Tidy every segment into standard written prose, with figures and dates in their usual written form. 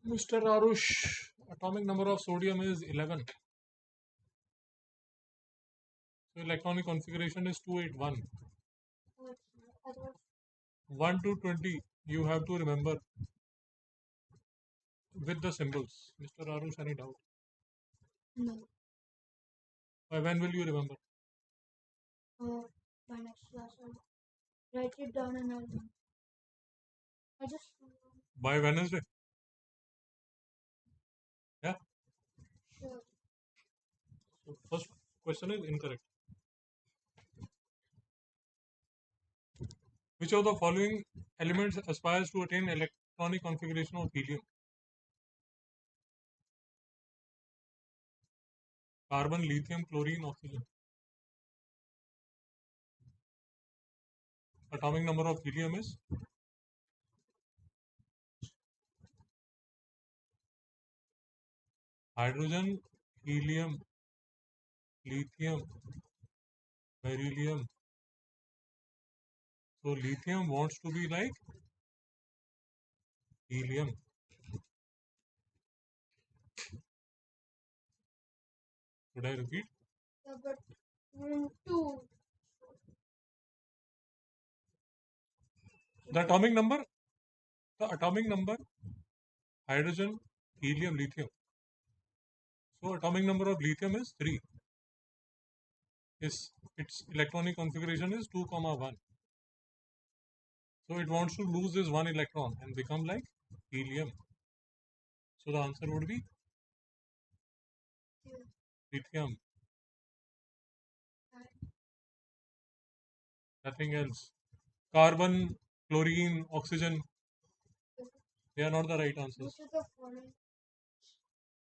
Mr. Arush, atomic number of sodium is 11. So electronic configuration is 281. 1 to 20, you have to remember with the symbols. Mr. Arush, any doubt? No. By when will you remember? My next class, I'll write it down and I'll do. I just. By Wednesday? Yeah? Sure. So first question is incorrect. Which of the following elements aspires to attain electronic configuration of helium? Carbon, lithium, chlorine, oxygen. Atomic number of helium is hydrogen, helium, lithium, beryllium. So lithium wants to be like helium. Should I repeat? Yeah, but 2. The atomic number, hydrogen, helium, lithium. So atomic number of lithium is 3. Its electronic configuration is 2, 1. So it wants to lose this 1 electron and become like helium. So the answer would be lithium. Nothing else. Carbon, chlorine, oxygen, they are not the right answers.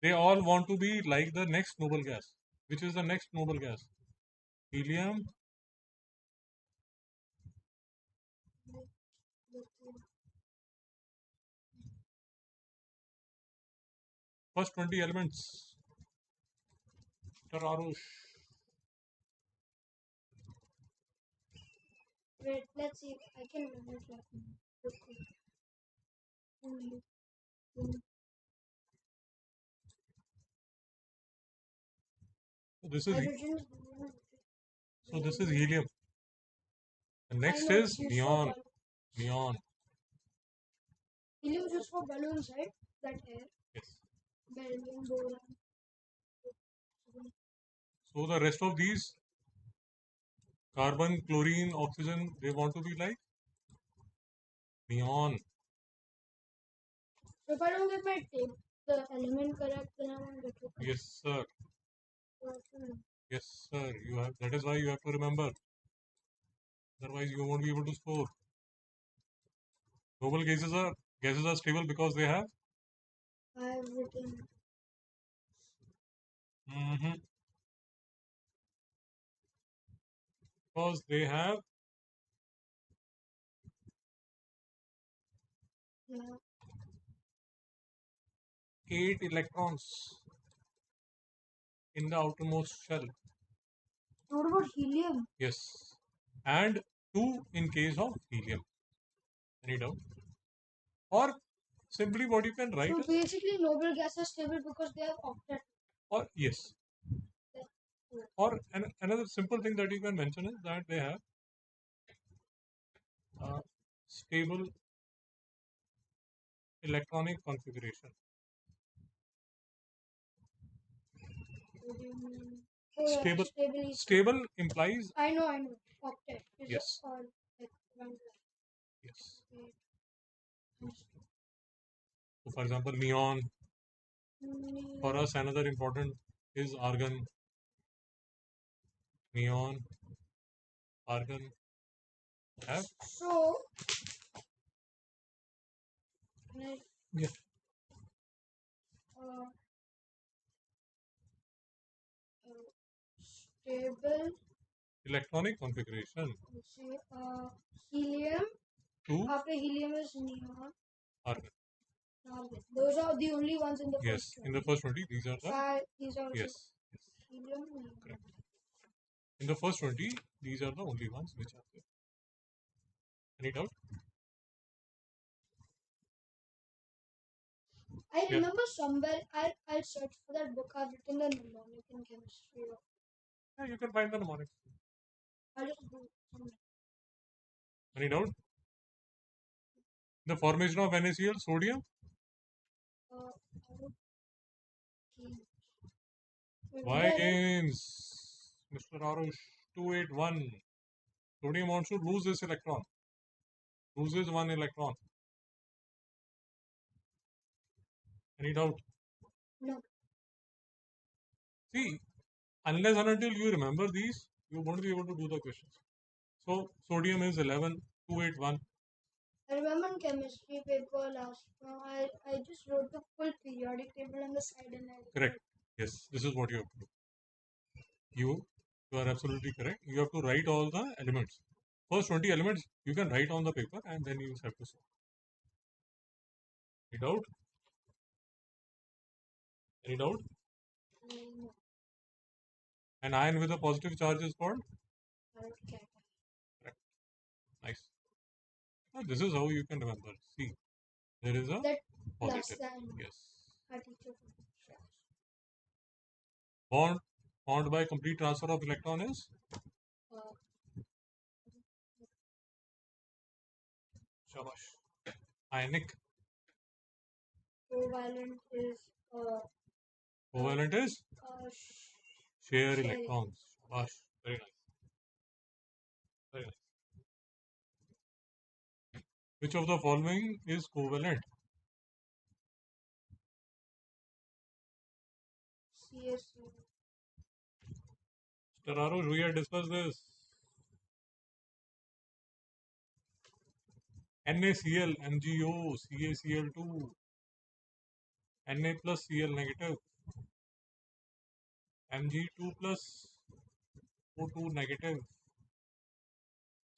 They all want to be like the next noble gas. Which is the next noble gas? Helium, first 20 elements. Mr. Arush. Wait, let's see if I can remember that. This is Hydrogen. so this is helium. The next know, is it's used for neon. balloons. Neon. Helium is used for balloons, right? That air. Yes. Beryllium, boron. So the rest of these, carbon, chlorine, oxygen, they want to be like neon. So if I don't get my the element correct, then I won't get it. Yes, sir. Yes, sir. You have. That is why you have to remember. Otherwise, you won't be able to score. Noble gases are stable because they have. I have written. Because they have. Yeah. 8 electrons in the outermost shell. What about helium? Yes. And 2 in case of helium. Any doubt? Or simply what you can write. So basically, noble gas is stable because they have octet. Or yes. Or another simple thing that you can mention is that they have stable electronic configuration. Stable implies. I know. Octet. Yes. Yes. So for example, neon. For us, another important is argon. Neon, argon. Have. So. Yeah. Stable electronic configuration. Helium. 2. After helium is neon. Argon. Those are the only ones in the yes, first 20. In the first 20, these are the. These are yes. Helium. Correct. In the first 20, these are the only ones which are there. Any doubt? I remember somewhere, I'll search for that book. I've written the mnemonic in chemistry. Yeah, you can find the mnemonic. I'll just do somewhere. Any doubt? The formation of NaCl, sodium. I would change. Why gains? Mr. Arush, 281. Sodium wants to lose this electron. Loses one electron. Any doubt? No. See, unless and until you remember these, you won't be able to do the questions. So, sodium is 11, 281. I remember in chemistry paper last time, I just wrote the full periodic table on the side and I Correct. Yes, this is what you have to do. You are absolutely correct. You have to write all the elements. First 20 elements you can write on the paper and then you have to solve. Any doubt? Any doubt? No. An ion with a positive charge is called? Cation. Correct. Nice. Now this is how you can remember. See, there is a That positive. sign. Yes. Our teacher. Bond formed by complete transfer of electron is? Shabash. Ionic. Covalent is Covalent is? Share sharing. electrons. Shabash. Very nice. Very nice. Which of the following is covalent? CSE. Mr. Arush, we had discussed this. NaCl, MgO, CaCl2, Na plus Cl negative, Mg2 plus O2 negative,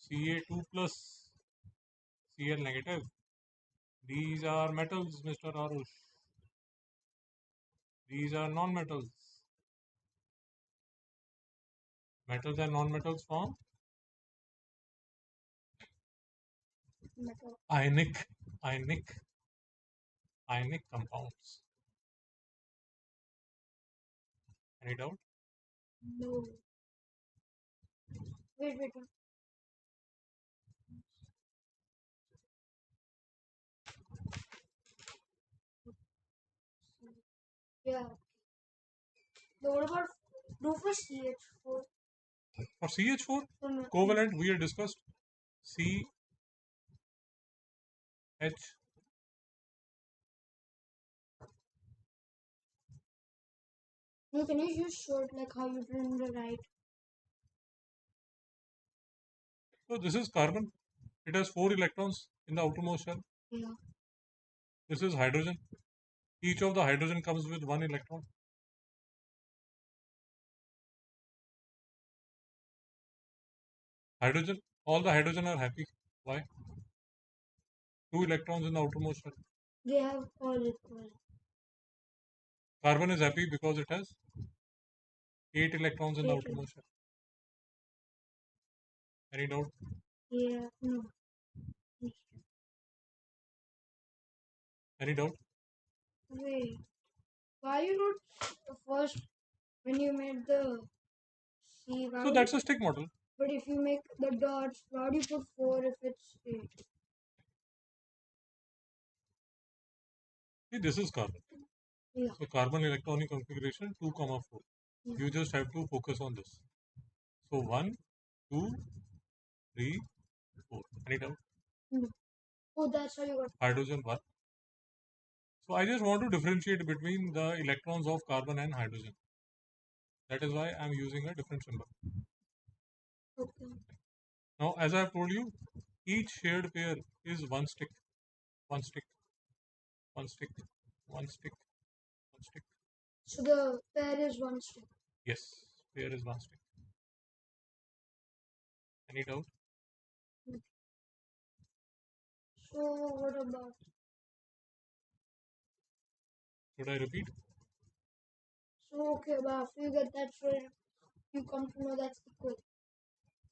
Ca2 plus Cl negative. These are metals, Mr. Arush. These are non-metals. Metals and non-metals form Metal. ionic compounds. Any doubt? No. Wait. Yeah. So what about do for CH4? For CH4, covalent we had discussed CH. No, can you just show it like how you did in the right? So this is carbon. It has 4 electrons in the outermost shell. Yeah. This is hydrogen. Each of the hydrogen comes with 1 electron. Hydrogen, all the hydrogen are happy. Why? 2 electrons in the outermost shell. They have all equal. Carbon is happy because it has 8 electrons in the 8 outermost shell. Any doubt? Yeah. No. Any doubt? Wait. Why you wrote first when you made the C? So that's a stick model. But if you make the dots, why do you put 4 if it's 8? See, this is carbon. Yeah. So carbon electronic configuration 2, 4. Yeah. You just have to focus on this. So 1, 2, 3, 4. Any doubt? No. Oh, that's how you got Hydrogen 1. So I just want to differentiate between the electrons of carbon and hydrogen. That is why I am using a different symbol. okay. Now, as I have told you, each shared pair is one stick, one stick, one stick, one stick, one stick. So the pair is one stick. Yes, pair is one stick. Any doubt? So what about? Should I repeat? So okay, but after you get that, so you come to know that's equal.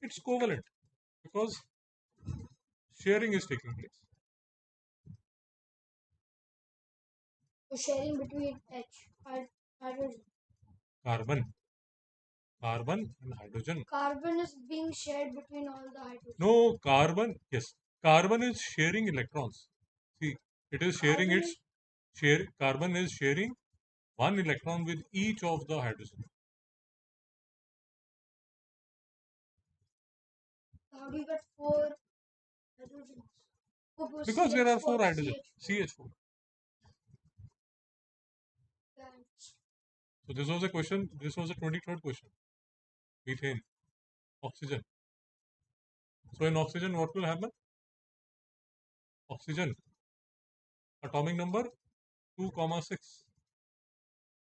It's covalent because sharing is taking place. So sharing between hydrogen. Carbon and hydrogen. Carbon is being shared between all the hydrogen. No, carbon. Yes, carbon is sharing electrons. See, it is sharing carbon is sharing one electron with each of the hydrogen. How do you get 4 hydrogens? Because there are 4 hydrogen. CH4. So this was a question. This was a 23rd question. Methane, oxygen. So in oxygen, what will happen? Oxygen, atomic number 2, 6.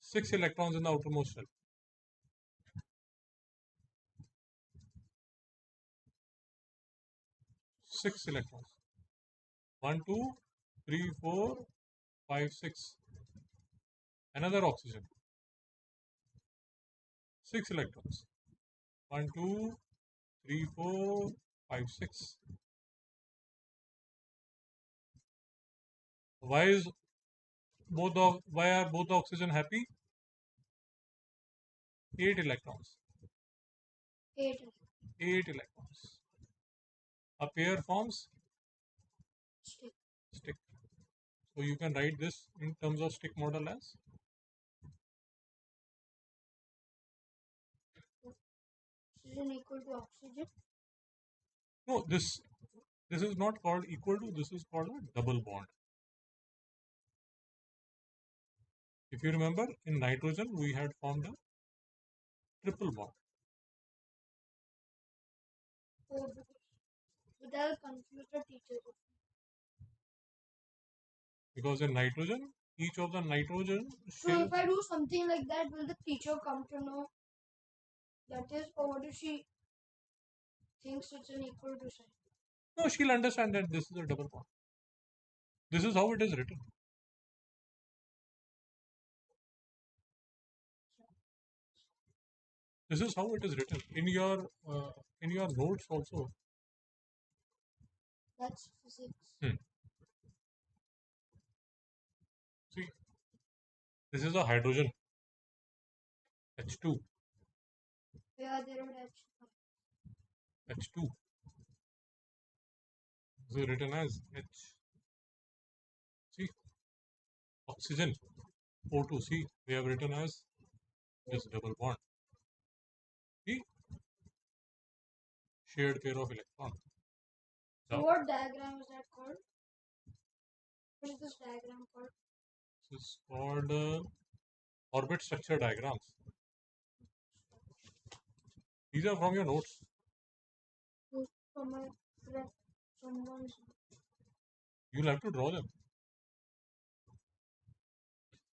6 electrons in the outermost shell. 6 electrons. 1, 2, 3, 4, 5, 6. Another oxygen. 6 electrons. 1, 2, 3, 4, 5, 6. Why are both the oxygen happy? 8 electrons. 8. 8 electrons. A pair forms Stick. stick. So you can write this in terms of stick model as Oxygen equal to oxygen. no. This is not called equal to. This is called a double bond. If you remember, in nitrogen we had formed a triple bond. Oh, but that'll confuse the teacher. Because in nitrogen, each of the nitrogen So shares. if I do something like that, will the teacher come to know that is, or what if she thinks it's an equal to sign? No, she'll understand that this is a double bond. This is how it is written. This is how it is written in your notes also. That's physics. See, this is a hydrogen H2. Yeah, they don't have. H2. This is written as H. See, oxygen O2. See, they have written as this double bond. See, shared pair of electron. So what diagram is that called? What is this diagram called? This is called orbit structure diagrams. These are from your notes. From my someone's. You'll have to draw them.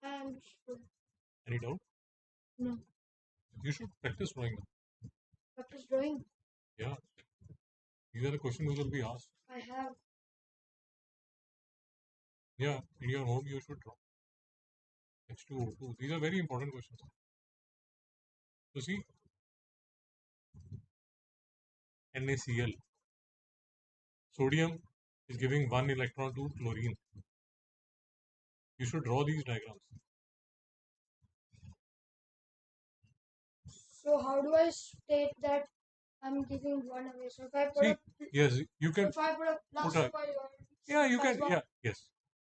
I understood. Any doubt? No. You should practice drawing them. Practice drawing? Yeah. These are the questions which will be asked. I have. Yeah, in your home you should draw. H2O2. These are very important questions. So see, NaCl. Sodium is giving 1 electron to chlorine. You should draw these diagrams. So how do I state that I'm giving one away? So if I put yes, you can. So if I put a plus put yeah, you can. Yeah, yes.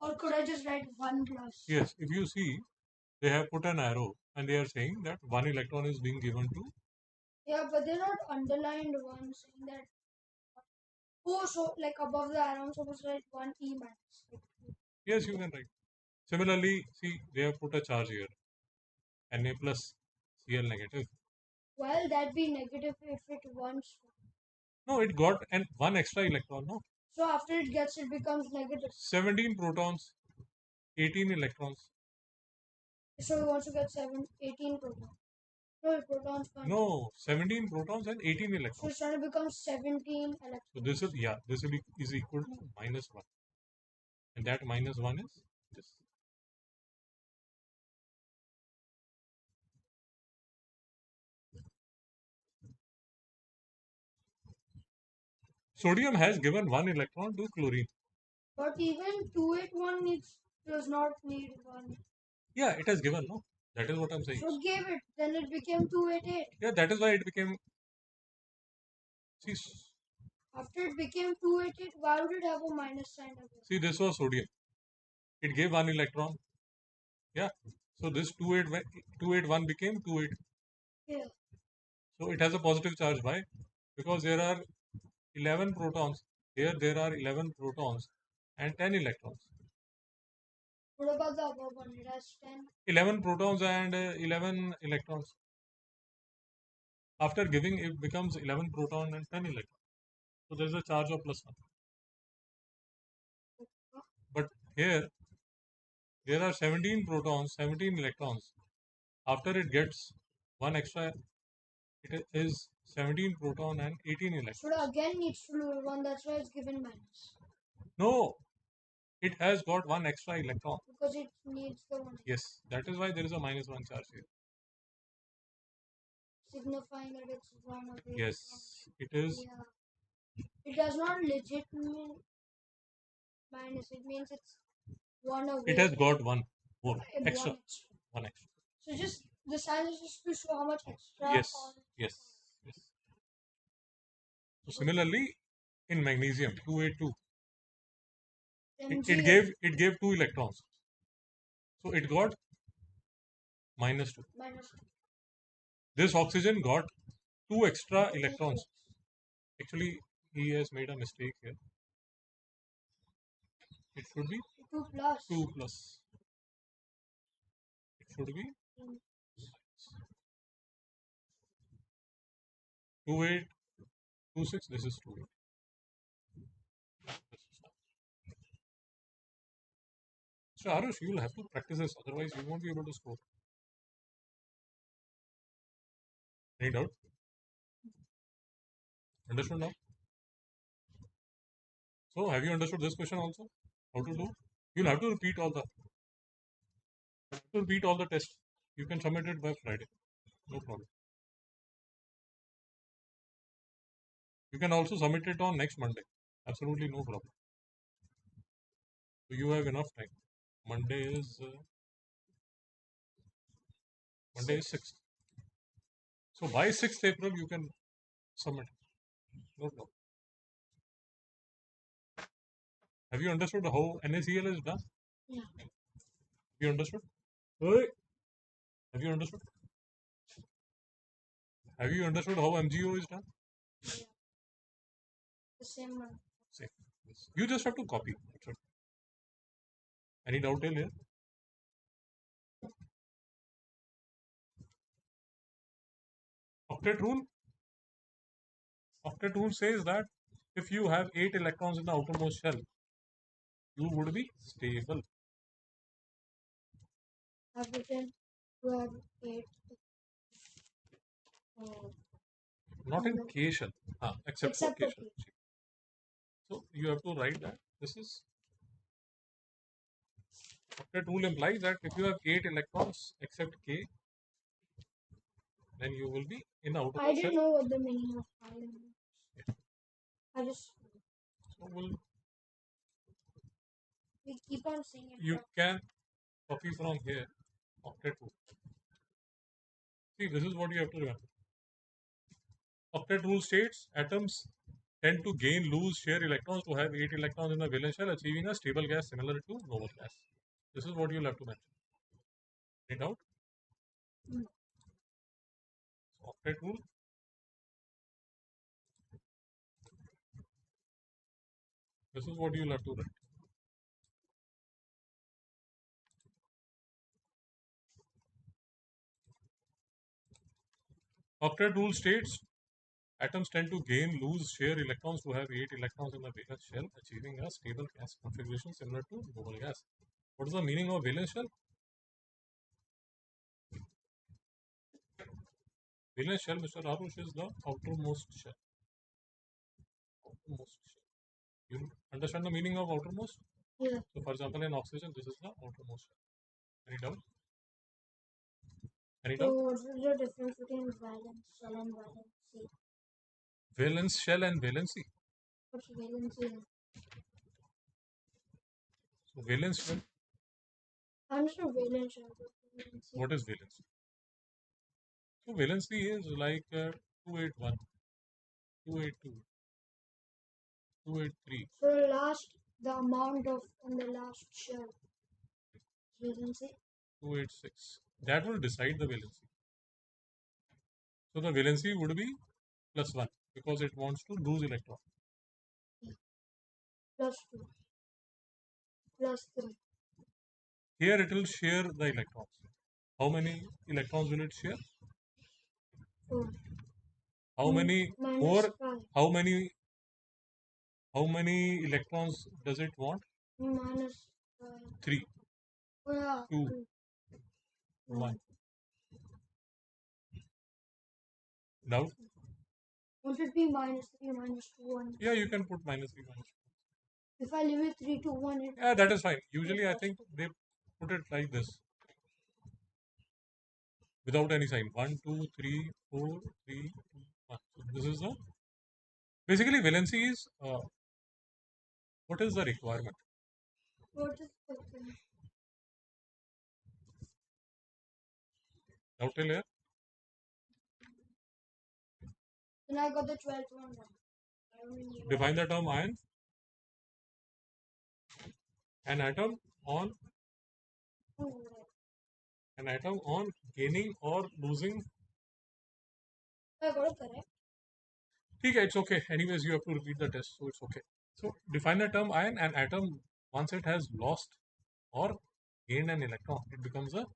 Or could I just write 1 plus? Yes, if you see, they have put an arrow and they are saying that 1 electron is being given to. Yeah, but they're not underlined ones saying that. Oh, so like above the arrow, I'm supposed to write 1 E minus. Yes, you can write. Similarly, see, they have put a charge here. Na plus, Cl negative. Why will that be negative if it wants? No, it got one extra electron, no? So after it gets, it becomes negative. 17 protons, 18 electrons. So we want to get 18 protons. No, protons can't. No, 17 protons and 18 electrons. So it's trying to become 17 electrons. So this is equal to -1. And that -1 is this. Sodium has given 1 electron to chlorine. But even 281 needs does not need one. Yeah, it has given, no? That is what I'm saying. So it gave it, then it became 288. Yeah, that is why it became. See, After it became 288, why would it have a minus sign again? see, this was sodium. It gave one electron. Yeah. So this 281 became 28. Yeah. So it has a positive charge. Why? Because there are 11 protons. Here there are 11 protons and 10 electrons. What about the above one? It has 10. 11 protons and 11 electrons. After giving, it becomes 11 proton and 10 electrons. So there is a charge of +1. But here, there are 17 protons, 17 electrons. After it gets one extra, it is 17 proton and 18 electrons. So it again needs to lose one, that's why it's given minus. No, it has got one extra electron. Because it needs the one. Yes, that is why there is a -1 charge here. Signifying that it's one away. Yes, it is. Yeah. It does not legit mean minus. It means it's one away. It has got one more and extra. One extra. One extra. So just the sign is just to show how much extra. Yes, yes, yes. So similarly, in magnesium 282, it gave 2 electrons. So it got -2. Minus 2. This oxygen got 2 extra electrons. Actually, he has made a mistake here. It should be 2 plus. 2 plus. It should be 2826. This is 28. So Arush, you will have to practice this, otherwise you won't be able to score. Any doubt? Understood now? So have you understood this question also? How to do? You'll have to repeat all the tests. You can submit it by Friday. No problem. You can also submit it on next Monday. Absolutely no problem. So you have enough time. Monday is 6th. So by 6th April you can submit. No problem. Have you understood how NaCl is done? Yeah. Have you understood? Hey. Have you understood? Have you understood how MgO is done? Yeah. The same one. Same. Yes. You just have to copy. That's it. Any doubt till here? Octet rule? Octet rule says that if you have 8 electrons in the outermost shell, you would be stable. I've written to have 8. Not in Cation, except for Cation. So you have to write that this is Octet rule implies that if you have 8 electrons except K, then you will be in the outermost shell. I didn't know what the meaning of Helium is. Yeah. I just. So we keep on saying it. You can copy from here Octet rule. See, this is what you have to remember. Octet rule states atoms tend to gain, lose, share electrons to have 8 electrons in the valence shell, achieving a stable gas similar to noble gas. This is what you'll have to mention. Any doubt? Octet rule. This is what you'll have to write. Octet rule states atoms tend to gain, lose, share electrons to have 8 electrons in the valence shell, achieving a stable gas configuration similar to noble gas. What is the meaning of valence shell? Valence shell, Mr. Arush, is the outermost shell. Outermost shell. You understand the meaning of outermost? Yeah. So, for example, in oxygen, this is the outermost shell. Any doubt? Any doubt? So, what is the difference between valence shell and valency? Valence shell and valency. What's valency? So, valence shell Understand valence. Valency. What is valency? So valency is like 281, 282, 283. So the amount of on the last shell. Valency. 286. That will decide the valency. So the valency would be +1 because it wants to lose electron. +2. +3. Here it will share the electrons. How many electrons will it share? 4. How many more? -5. How many? How many electrons does it want? -5. 3, Oh, yeah. 2, 1. Doubt? Won't it be -3, -2, 1? Yeah, you can put -3, -2. If I leave it 3 to 1, it Yeah, that is fine. Usually, I think they put it like this without any sign. 1, 2, 3, 4, 3, 2, 1. So this is the basically valency is what is the requirement? what is okay. Doubt till here. Then I got the 12th one wrong. I don't know Define the term ion. An atom on gaining or losing. I got it correct. Okay, it's okay. Anyways, you have to repeat the test, so it's okay. So define the term ion. An atom once it has lost or gained an electron, it becomes a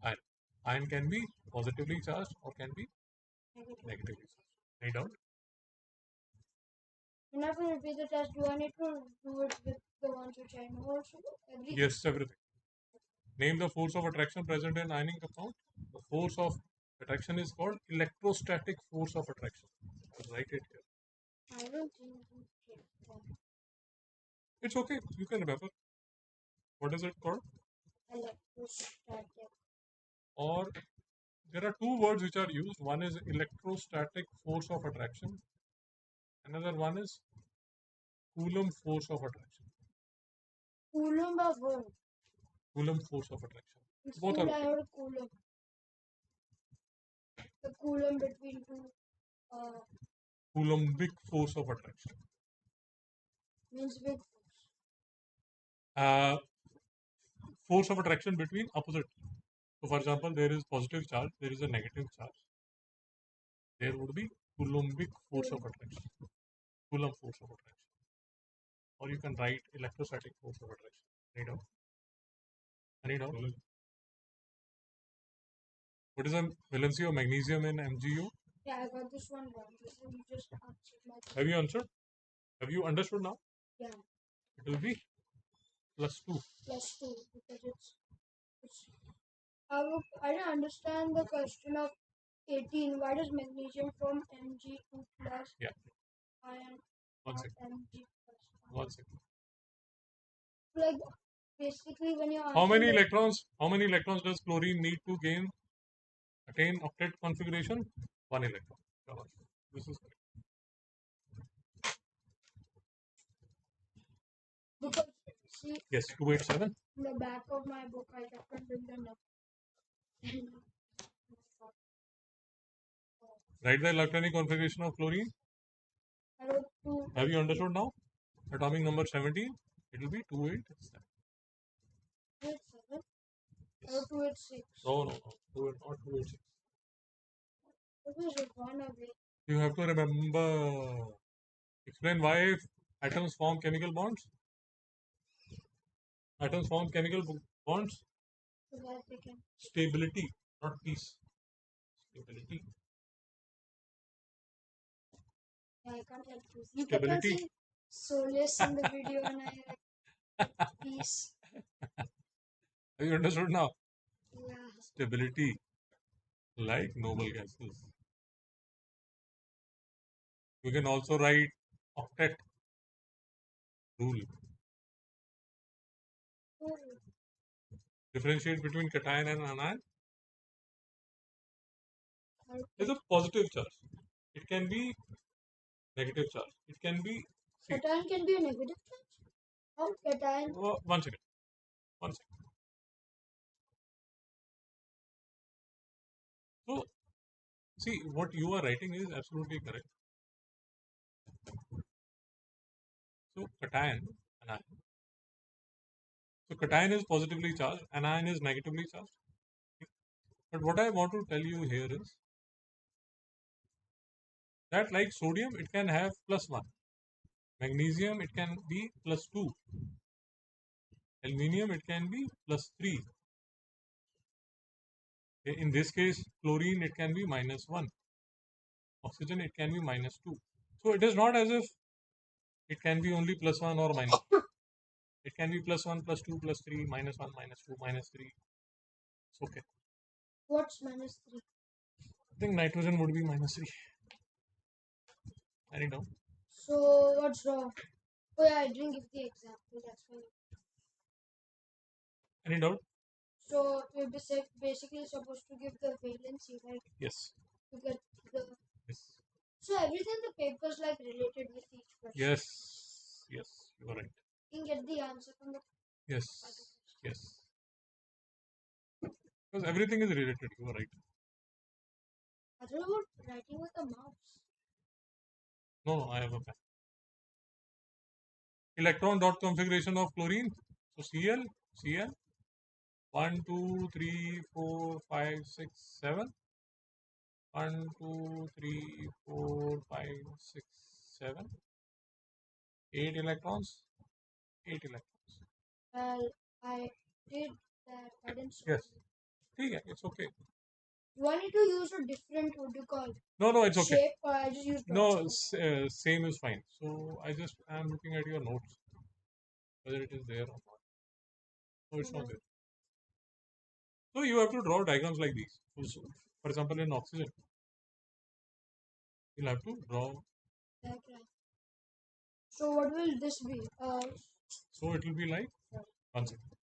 ion. Ion can be positively charged or can be negatively charged. Any doubt? When I have to repeat the test, do I need to do it with the ones which I know also? Everything? Yes, everything. Name the force of attraction present in ionic compound. The force of attraction is called electrostatic force of attraction. Write it here. I don't think It's okay. You can remember. What is it called? electrostatic. Or there are two words which are used. One is electrostatic force of attraction. Another one is Coulomb force of attraction. Coulomb of what? Coulomb force of attraction. In Both school are I okay. heard Coulomb. The Coulomb between two Coulombic force of attraction. means big force. Force of attraction between opposite. So, for example, there is positive charge, there is a negative charge. There would be Coulombic force of attraction. Coulomb force of attraction. Or you can write electrostatic force of attraction. Any doubt? Any doubt? What is the valency of magnesium in MgU? Yeah, I got this one wrong. This one you just answered my Have you answered? Have you understood now? yeah, It will be +2. +2 because it's I don't understand the question of 18. Why does magnesium from Mg2 plus Yeah. ion One not second. Mg plus? One second. Like basically when you're How many answering electrons? How many electrons does chlorine need to attain octet configuration? 1 electron. This is correct. because see Yes, 287. in the back of my book I kept on doing the number. Write the electronic configuration of chlorine. I wrote 2. Have you understood now? Atomic number 17. It will be 287. 287. I Yes. wrote 286. No, no, no. Not 286. It was one away. You have to remember. Explain why atoms form chemical bonds. Atoms form chemical bonds. So that they can Stability, not peace. Stability. yeah, I can't help you. You kept on Stability. saying solace in the video and I like peace. Have you understood now? Yeah. Stability, like noble gases. You can also write octet rule. Differentiate between cation and anion. Is a positive charge. It can be negative charge. It can be. See, Cation can be a negative charge. How cation? one second. One second. So, see, what you are writing is absolutely correct. So, cation, anion. So, cation is positively charged, anion is negatively charged. But what I want to tell you here is that, like sodium, it can have +1. Magnesium, it can be +2. Aluminium, it can be +3. In this case, chlorine, it can be -1. Oxygen, it can be -2. So, it is not as if it can be only +1 or minus. It can be +1, +2, +3, -1, -2, -3. It's okay. What's -3? I think nitrogen would be -3. Any doubt? So what's wrong? Oh yeah, I didn't give the example. That's why. Any doubt? So we're basically supposed to give the valency, right? Yes. To get the. Yes. So everything in the paper is like related with each question. Yes. Yes. You are right. You can get the answer from the. Yes. Yes. Because everything is related. You are right. I thought about writing with a mouse. No, I have a pen. Electron dot configuration of chlorine. So Cl, Cl, 1, 2, 3, 4, 5, 6, 7. 1, 2, 3, 4, 5, 6, 7. 8 electrons. 8 electrons. Well, I did that. I didn't solve Yes. it. It's okay. Do I need to use a different, what do you call, No, it's okay. shape, or I just use No, dots? same is fine. So I just am looking at your notes, whether it is there or not. No, it's not there. So you have to draw diagrams like these. So, for example, in oxygen, you'll have to draw. Okay. So what will this be? So it will be like one second.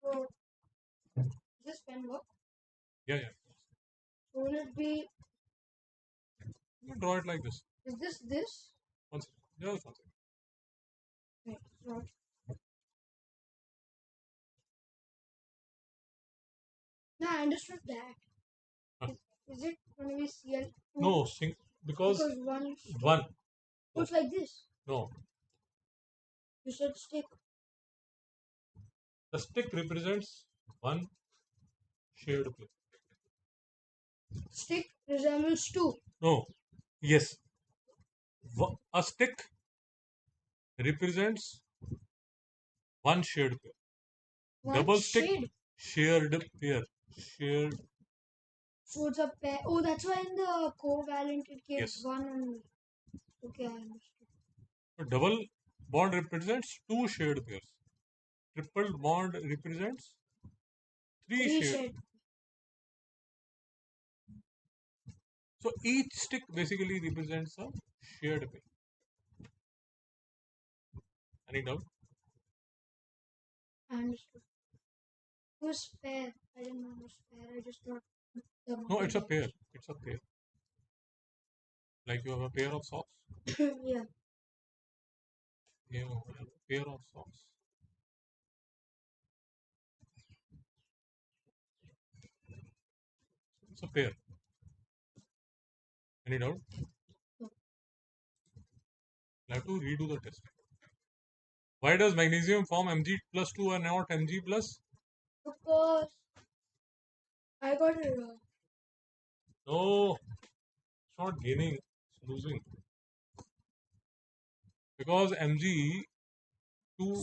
So this pen work? Yeah, yeah. So will it be? You draw it like this. Is this? One second. Just one second. Right. So no, I understood that. Huh. Is it going to be Cl2? No, because one. one. Oh, it's like this. No, You said stick. the stick represents one shared plane. Stick resembles two. No, yes. A stick represents one shared pair. One Double stick, shade. shared pair. Shared. So it's a pair. Oh, that's why in the covalent it gives Yes. one only. Okay, I understood. So double bond represents two shared pairs. Triple bond represents three Three shared. shade. So each stick basically represents a shared pair. Any doubt? I understood. It was pair. I didn't know it was pair. I just thought the No, it's a pair. It's a pair. Like you have a pair of socks. Yeah. You have a pair of socks. It's a pair. Any doubt? No. You have to redo the test. Why does magnesium form Mg+2 and not Mg+? Because I got it wrong. No, it's not gaining, it's losing. Because Mg2.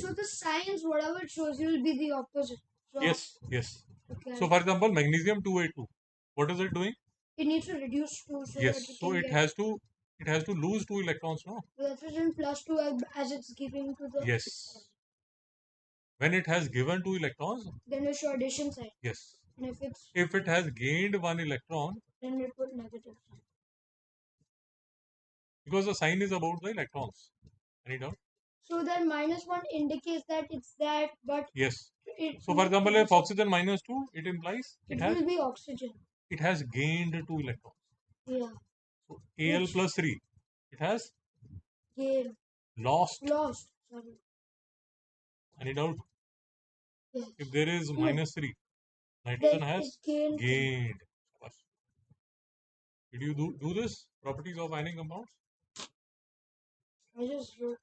So the signs, whatever it shows you, will be the opposite. So, Yes, yes. okay. So for example, magnesium 2A2. What is it doing? It needs to reduce 2 so Yes. that it So can it get. has to lose 2 electrons, no? That's in +2 as it's giving to the. Yes. When it has given 2 electrons, Then we show addition side. yes. And if it has gained 1 electron, then we put negative sign. Because the sign is about the electrons. Any doubt? So that -1 indicates that it's that, but Yes. it. So for example, if oxygen -2, it implies it will be oxygen. It has gained 2 electrons. Yeah. So Al plus 3, it has Gain. Lost. Sorry. Any doubt? Yes. If there is -3, Then nitrogen has it gained. gained. Did you do this? Properties of ionic compounds? I just wrote